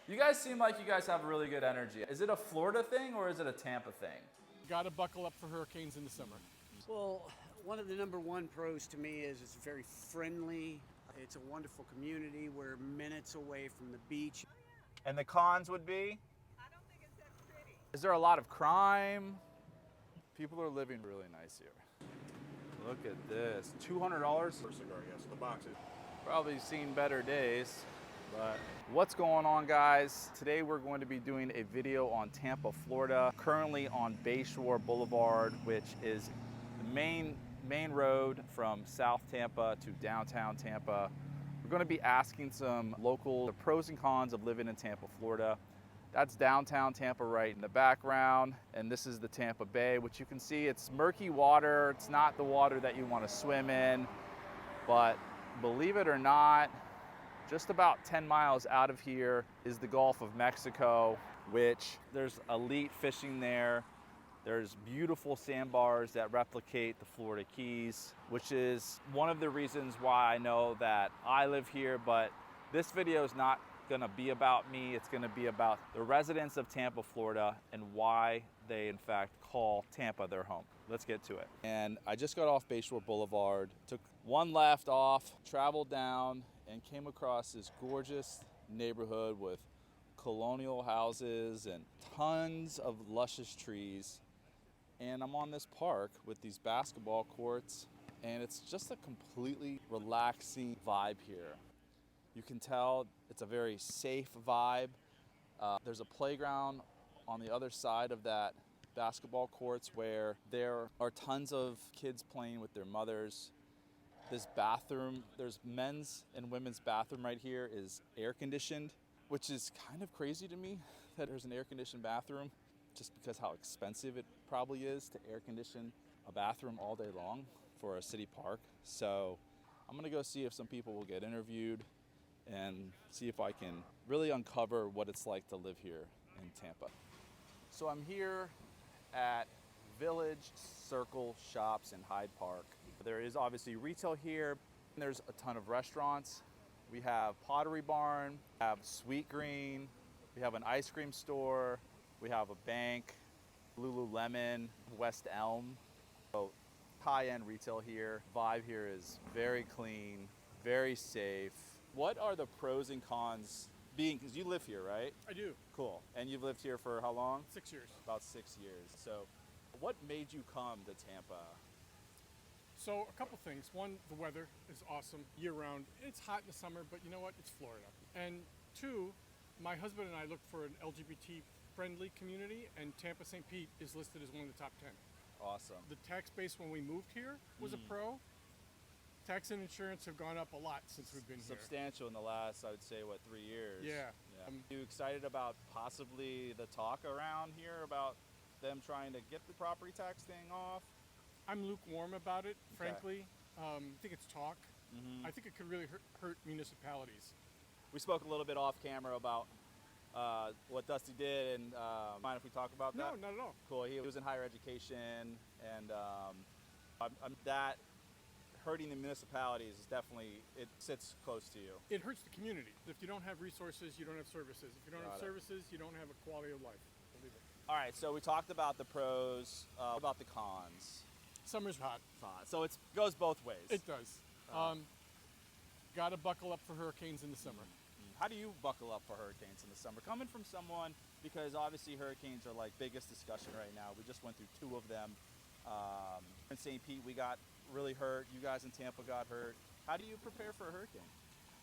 You guys seem like you guys have really good energy. Is it a Florida thing or is it a Tampa thing? Got to buckle up for hurricanes in the summer. Well, one of the number one pros to me is it's very friendly. It's a wonderful community. We're minutes away from the beach. And the cons would be? I don't think it's that pretty. Is there a lot of crime? People are living really nice here. Look at this, $200 Per cigar, yes, the boxes. Probably seen better days, but what's going on, guys? Today we're going to be doing a video on Tampa, Florida, currently on Bayshore Boulevard, which is the main road from South Tampa to downtown Tampa. We're going to be asking some local the pros and cons of living in Tampa, Florida. That's downtown Tampa right in the background, and this is the Tampa Bay, which you can see it's murky water. It's not the water that you want to swim in, but believe it or not, just about 10 miles out of here is the Gulf of Mexico, which there's elite fishing there. There's beautiful sandbars that replicate the Florida Keys, which is one of the reasons why I know that I live here, but this video is not gonna be about me. It's gonna be about the residents of Tampa, Florida, and why they in fact call Tampa their home. Let's get to it. And I just got off Bayshore Boulevard, took one left off, traveled down, and came across this gorgeous neighborhood with colonial houses and tons of luscious trees. And I'm on this park with these basketball courts, and it's just a completely relaxing vibe here. You can tell it's a very safe vibe. There's a playground on the other side of that basketball courts where there are tons of kids playing with their mothers. This bathroom, there's men's and women's bathroom right here is air conditioned, which is kind of crazy to me that there's an air conditioned bathroom, just because how expensive it probably is to air condition a bathroom all day long for a city park. So I'm gonna go see if some people will get interviewed and see if I can really uncover what it's like to live here in Tampa. So I'm here at Village Circle Shops in Hyde Park. There is obviously retail here. There's a ton of restaurants. We have Pottery Barn, we have Sweet Green, we have an ice cream store, we have a bank, Lululemon, West Elm. So high-end retail here. Vibe here is very clean, very safe. What are the pros and cons being, because you live here, right? I do. Cool. And you've lived here for how long? 6 years. About 6 years. So what made you come to Tampa? So a couple things. One, the weather is awesome year round. It's hot in the summer, but you know what? It's Florida. And two, my husband and I looked for an LGBT friendly community, and Tampa St. Pete is listed as one of the top 10. Awesome. The tax base when we moved here was a pro. Tax and insurance have gone up a lot since we've been here. Substantial in the last, I would say, 3 years? Yeah. You excited about possibly the talk around here about them trying to get the property tax thing off? I'm lukewarm about it, frankly. I think it's talk. I think it could really hurt municipalities. We spoke a little bit off camera about what Dusty did, and mind if we talk about that? No, not at all. Cool. He was in higher education, and that hurting the municipalities is definitely, it sits close to you. It hurts the community. If you don't have resources, you don't have services. If you don't have services, you don't have a quality of life. Believe it. All right, so we talked about the pros. What about the cons? Summer's hot. So it goes both ways. It does. Got to buckle up for hurricanes in the summer. How do you buckle up for hurricanes in the summer? Coming from someone, because obviously hurricanes are like biggest discussion right now. We just went through 2 of them. In St. Pete, we got really hurt. You guys in Tampa got hurt. How do you prepare for a hurricane?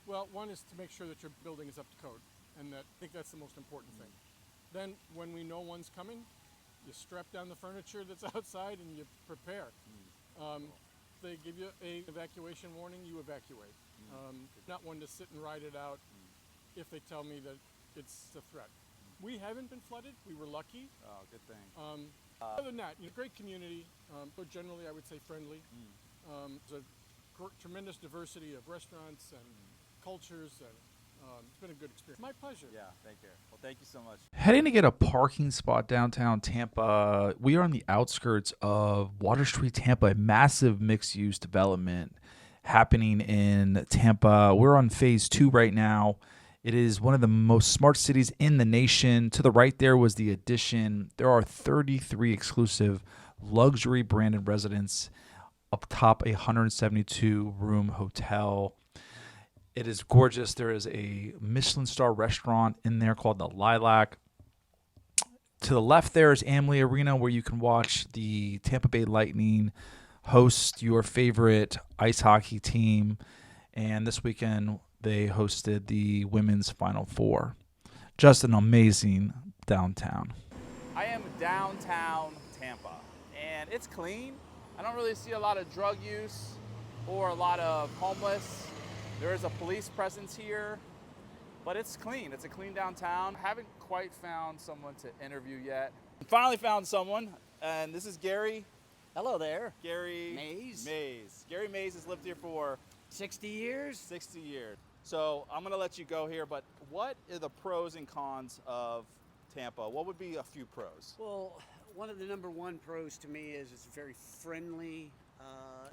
Well, one is to make sure that your building is up to code, and I think that's the most important thing. Then, when we know one's coming, you strap down the furniture that's outside and you prepare. They give you an evacuation warning, you evacuate. Not one to sit and ride it out if they tell me that it's a threat. We haven't been flooded. We were lucky. Oh, good thing. Other than that, great community, but generally I would say friendly. There's a tremendous diversity of restaurants and cultures, and it's been a good experience. My pleasure. Yeah, thank you. Well, thank you so much. Heading to get a parking spot downtown Tampa. We are on the outskirts of Water Street, Tampa, a massive mixed-use development happening in Tampa. We're on phase 2 right now, It is one of the most smart cities in the nation. To the right there was the Addition. There are 33 exclusive luxury branded residences up top a 172-room hotel. It is gorgeous. There is a Michelin star restaurant in there called the Lilac. To the left there is Amalie Arena, where you can watch the Tampa Bay Lightning host your favorite ice hockey team. And this weekend, they hosted the women's Final Four. Just an amazing downtown. I am downtown Tampa, and it's clean. I don't really see a lot of drug use or a lot of homeless. There is a police presence here, but it's clean. It's a clean downtown. I haven't quite found someone to interview yet. Finally found someone, and this is Gary. Hello there. Gary Mays. Gary Mays has lived here for 60 years? 60 years. So I'm gonna let you go here, but what are the pros and cons of Tampa? What would be a few pros? Well, one of the number one pros to me is it's very friendly,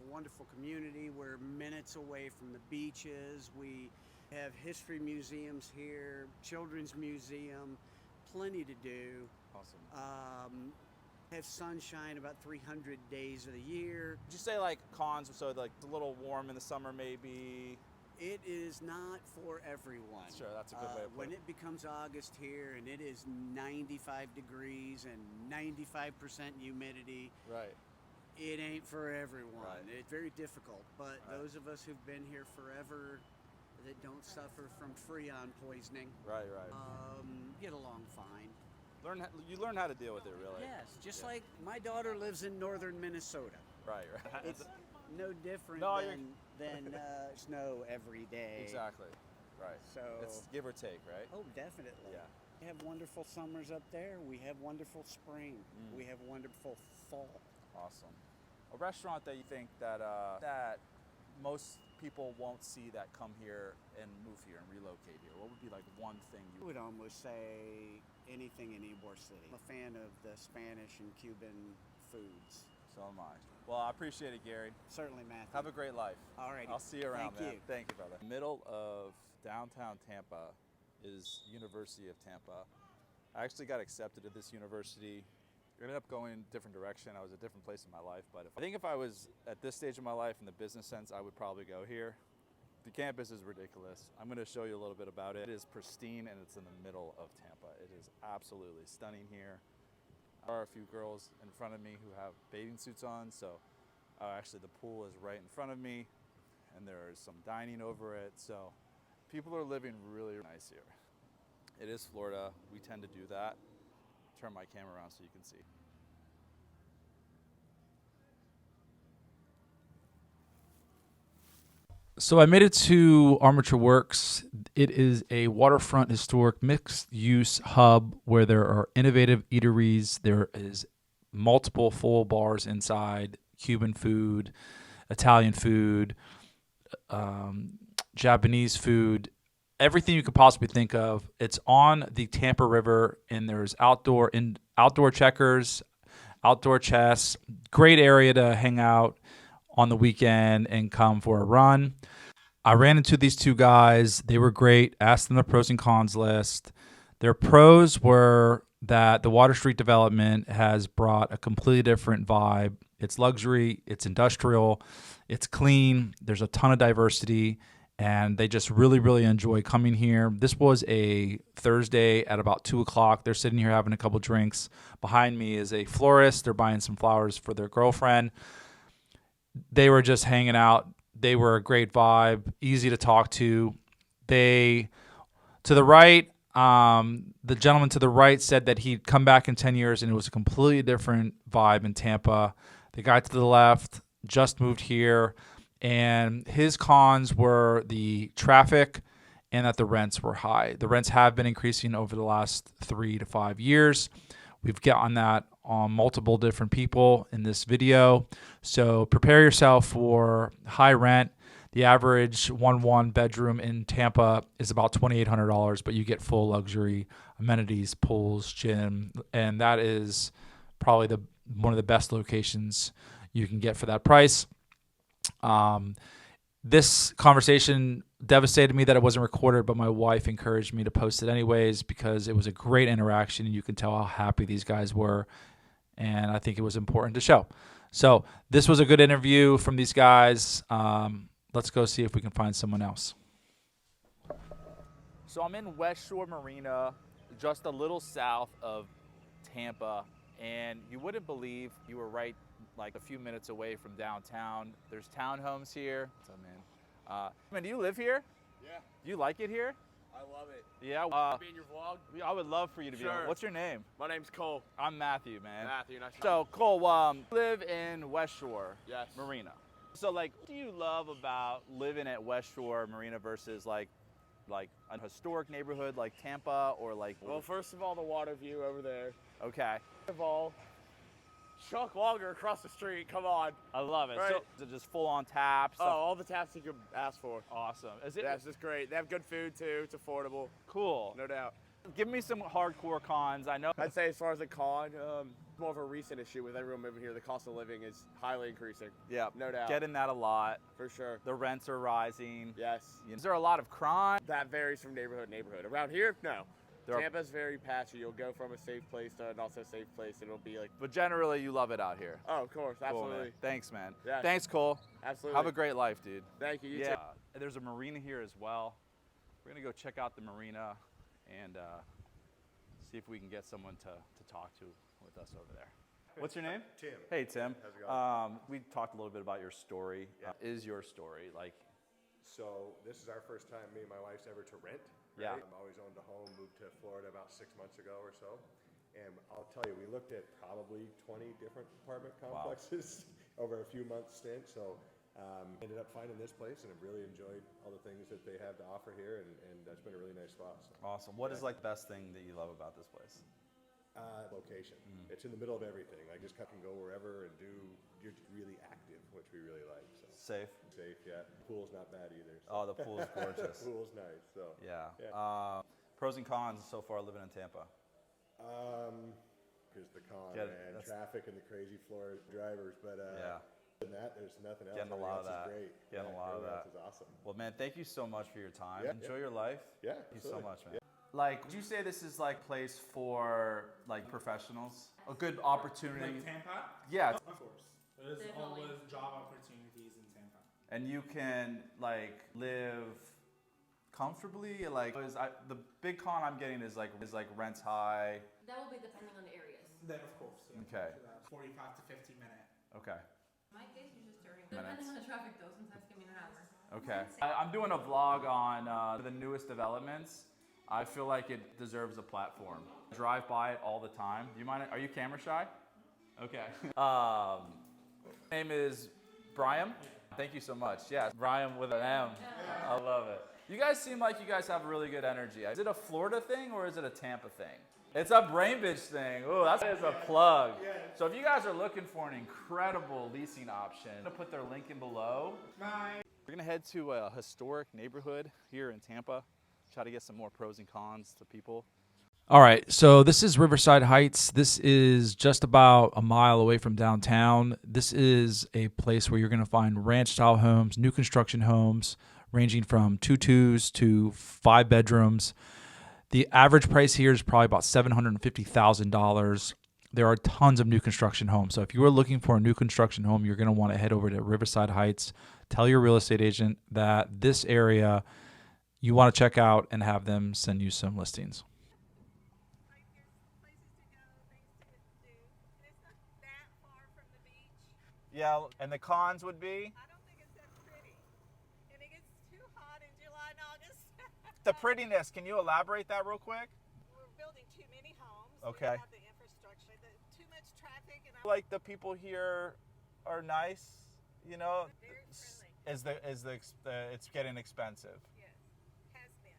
wonderful community. We're minutes away from the beaches. We have history museums here, children's museum, plenty to do. Awesome. Have sunshine about 300 days of the year. Did you say like cons, so like a little warm in the summer maybe? It is not for everyone. Sure, that's a good way of When putting it. it becomes August here and it is 95 degrees and 95% humidity, Right. it ain't for everyone. Right. It's very difficult, but Right. those of us who've been here forever that don't suffer from freon poisoning Right. get along fine. You learn how to deal with it, really. Yes, just Yeah. like my daughter lives in northern Minnesota. Right. It's no different No, than snow every day. Exactly. Right. So It's give or take, right? oh, definitely. Yeah. We have wonderful summers up there. We have wonderful spring. We have wonderful fall. Awesome. A restaurant that you think that that most people won't see that come here and move here and relocate here. What would be like one thing I you would almost say anything in Ybor City. I'm a fan of the Spanish and Cuban foods. So am I. Well, I appreciate it, Gary. Certainly, Matthew. Have a great life. All right. I'll see you around, Thank man. you. Thank you, brother. Middle of downtown Tampa is University of Tampa. I actually got accepted to this university. I ended up going a different direction. I was a different place in my life, but I think if I was at this stage of my life in the business sense, I would probably go here. The campus is ridiculous. I'm going to show you a little bit about it. It is pristine and it's in the middle of Tampa. It is absolutely stunning here. There are a few girls in front of me who have bathing suits on, so actually the pool is right in front of me and there is some dining over it, so people are living really nice here. It is Florida. We tend to do that. Turn my camera around so you can see. So I made it to Armature Works. It is a waterfront historic mixed use hub where there are innovative eateries. There is multiple full bars inside, Cuban food, Italian food, Japanese food, everything you could possibly think of. It's on the Tampa River, and there's outdoor checkers, outdoor chess. Great area to hang out on the weekend and come for a run. I ran into these two guys. They were great. Asked them the pros and cons list. Their pros were that the Water Street development has brought a completely different vibe. It's luxury, it's industrial, it's clean, there's a ton of diversity, and they just really, really enjoy coming here. This was a Thursday at about 2 o'clock. They're sitting here having a couple drinks. Behind me is a florist. They're buying some flowers for their girlfriend. They were just hanging out. They were a great vibe, easy to talk to. To the right, the gentleman to the right said that he'd come back in 10 years and it was a completely different vibe in Tampa. The guy to the left just moved here, and his cons were the traffic and that the rents were high. The rents have been increasing over the last 3 to 5 years. We've gotten that on multiple different people in this video. So prepare yourself for high rent. The average one bedroom in Tampa is about $2,800, but you get full luxury amenities, pools, gym, and that is probably one of the best locations you can get for that price. This conversation devastated me that it wasn't recorded, but my wife encouraged me to post it anyways because it was a great interaction and you can tell how happy these guys were. And I think it was important to show. So this was a good interview from these guys. Let's go see if we can find someone else. So I'm in West Shore Marina, just a little south of Tampa, and you wouldn't believe you were right like a few minutes away from downtown. There's townhomes here. What's up, man? Man, do you live here? Yeah, Do you like it here? I love it. Yeah. Be in your vlog? I would love for you to be on. Sure. What's your name? My name's Cole. I'm Matthew, man. Matthew, nice to So Cole, you live in West Shore Yes. Marina. So like, what do you love about living at West Shore Marina versus like a historic neighborhood like Tampa or like? Well, first of all, the water view over there. Okay. Second of all, Chuck Longer across the street. Come on. I love it. Right. So is it just full on tap? Oh, all the taps you could ask for. Awesome. Is it Yeah, it's just great. They have good food too. It's affordable, cool? no doubt. Give me some hardcore cons. I know. I'd say as far as the con, more of a recent issue with everyone moving here. The cost of living is highly increasing. Yeah, No doubt. getting that a lot. For sure. The rents are rising. Yes. Is there a lot of crime? That varies from neighborhood to neighborhood. Around here, no. There are- Tampa's very patchy. You'll go from a safe place to an also safe place, and it'll be like, But generally, you love it out here. oh, of course, Cool, man. absolutely, Thanks, man. Yes. Thanks, Cole. absolutely. Have a great life, dude. Thank you. You Yeah. too. There's a marina here as well. We're gonna go check out the marina and see if we can get someone to talk to with us over there. What's your name? Tim. Hey, Tim. How's it going? We talked a little bit about your story. Yeah. Is your story like? So this is our first time, me and my wife's ever to rent. Yeah. I've always owned a home, moved to Florida about 6 months ago or so. And I'll tell you, we looked at probably 20 different apartment complexes over a few months stint. So ended up finding this place and have really enjoyed all the things that they have to offer here. And it's been a really nice spot. So. Awesome. What is like the best thing that you love about this place? Location. It's in the middle of everything. I just can go wherever and you're really active, which we really like. So. Safe. Safe, yeah. Pool's not bad either. So. Oh, the pool is gorgeous. Pool's nice, so. Yeah. Yeah. Pros and cons so far living in Tampa. Here's the con, Get it. man. That's- Traffic and the crazy Florida drivers, but Yeah. other than that, there's nothing else. Getting a Everything lot of else that. is great. Getting a lot of everything that. else is awesome. Well, man, thank you so much for your time. Yeah, Enjoy yeah. your life. Yeah, Thank you so absolutely. much, man. Like, would you say this is like a place for like professionals? A good opportunity. Like Tampa? Yeah. Of course. There's always job opportunities in Tampa. And you can like live comfortably. Like, the big con I'm getting is like rent's high. That will be depending on the areas. Then of course, yeah. Okay. So that's 45 to 50 minute. Okay. My case is just 30 Minutes. Depending on the traffic though, sometimes give me an hour. Okay. I'm doing a vlog on the newest developments. I feel like it deserves a platform. Drive by it all the time. Do you mind? Are you camera shy? Okay. Name is Brian. Thank you so much. Yeah, Brian with an M. I love it. You guys seem like you guys have really good energy. Is it a Florida thing or is it a Tampa thing? It's a Brainbridge thing. Oh, that is a plug. So if you guys are looking for an incredible leasing option, I'm gonna put their link in below. Bye. We're gonna head to a historic neighborhood here in Tampa. Try to get some more pros and cons to people. All right, so this is Riverside Heights. This is just about a mile away from downtown. This is a place where you're going to find ranch-style homes, new construction homes, ranging from 2-2s to 5 bedrooms. The average price here is probably about $750,000. There are tons of new construction homes. So if you are looking for a new construction home, you're going to want to head over to Riverside Heights. Tell your real estate agent that this area you want to check out and have them send you some listings. Yeah, and the cons would be? I don't think it's that pretty. And it gets too hot in July and August. The prettiness, can you elaborate that real quick? We're building too many homes. Okay. We don't have the infrastructure. Too much traffic. And Like the people here are nice, you know? Very friendly. It's getting expensive. Yes. Has been.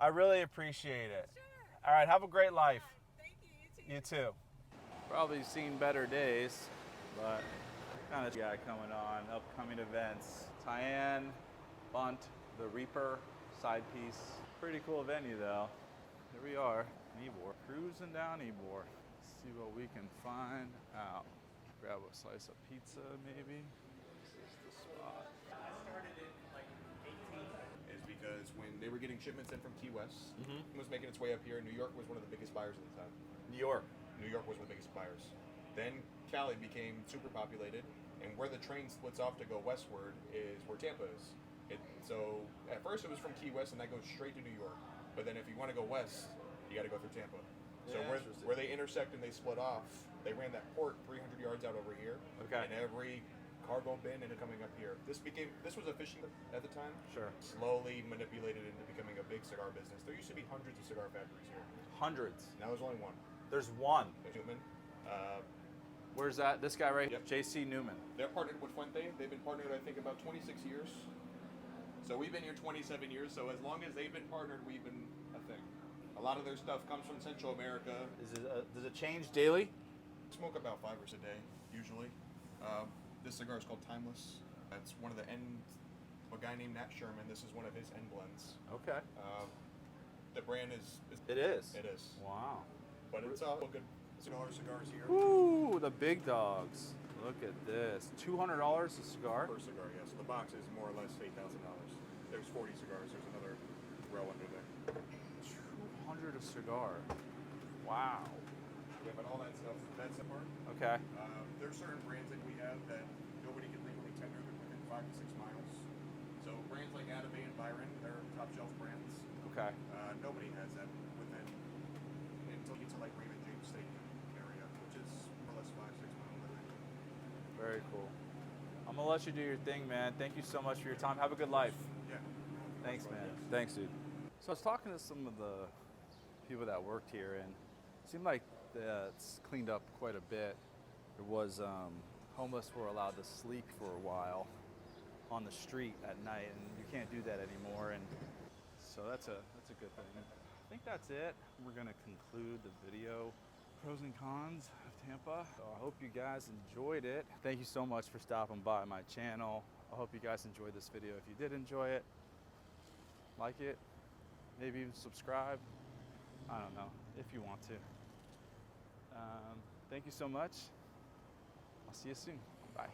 I really appreciate it. Sure. All right, have a great life. Thank you. You too. You too. Probably seen better days, but kind of guy coming on, upcoming events. Tyann, Bunt, the Reaper, side piece. Pretty cool venue though. Here we are, Ybor. Cruising down Ybor. See what we can find out. Grab a slice of pizza maybe. This is the spot. I started in like 18. Is because because when they were getting shipments in from Key West, it was making its way up here. New York was one of the biggest buyers at the time. New York. New York was one of the biggest buyers. Then Cali became super populated, and where the train splits off to go westward is where Tampa is. So at first it was from Key West, and that goes straight to New York. But then if you want to go west, you got to go through Tampa. So Yeah, where they intersect and they split off, they ran that port 300 yards out over here. Okay. And every cargo bin ended coming up here. This was a fishing at the time. Sure. Slowly manipulated into becoming a big cigar business. There used to be hundreds of cigar factories here. Hundreds. Now there's only one. There's one. Newman. Where's that? This guy right here? Yep. J.C. Newman. They're partnered with Fuente. They've been partnered, I think, about 26 years. So we've been here 27 years. So as long as they've been partnered, we've been a thing. A lot of their stuff comes from Central America. Does it change daily? Smoke about 5 or so a day, usually. This cigar is called Timeless. That's one of the a guy named Nat Sherman. This is one of his end blends. Okay. The brand is. It is. It is. Wow. But it's all good cigars here. Ooh, the big dogs. Look at this. $200 a cigar. Per cigar, yes. The box is more or less $8,000. There's 40 cigars. There's another row under there. 200 a cigar. Wow. Yeah, but all that stuff, that's the part. Okay. There's certain brands that we have that nobody can legally tender. They're within 5 to 6 miles. So brands like Atabey and Byron, they're top shelf brands. Okay. Nobody has that within until you get to like Raymond James Stadium area, which is more or less 5, 6 miles away. Very cool. I'm gonna let you do your thing, man. Thank you so much for your time. Have a good life. Yeah. Thanks, man. Thanks, dude. So I was talking to some of the people that worked here, and it seemed like it's cleaned up quite a bit. There was homeless were allowed to sleep for a while on the street at night, and you can't do that anymore. And so that's a good thing. I think that's it. We're gonna conclude the video. Pros and cons of Tampa. So I hope you guys enjoyed it. Thank you so much for stopping by my channel. I hope you guys enjoyed this video. If you did enjoy it, like it, maybe even subscribe. I don't know, if you want to. Thank you so much. I'll see you soon. Bye.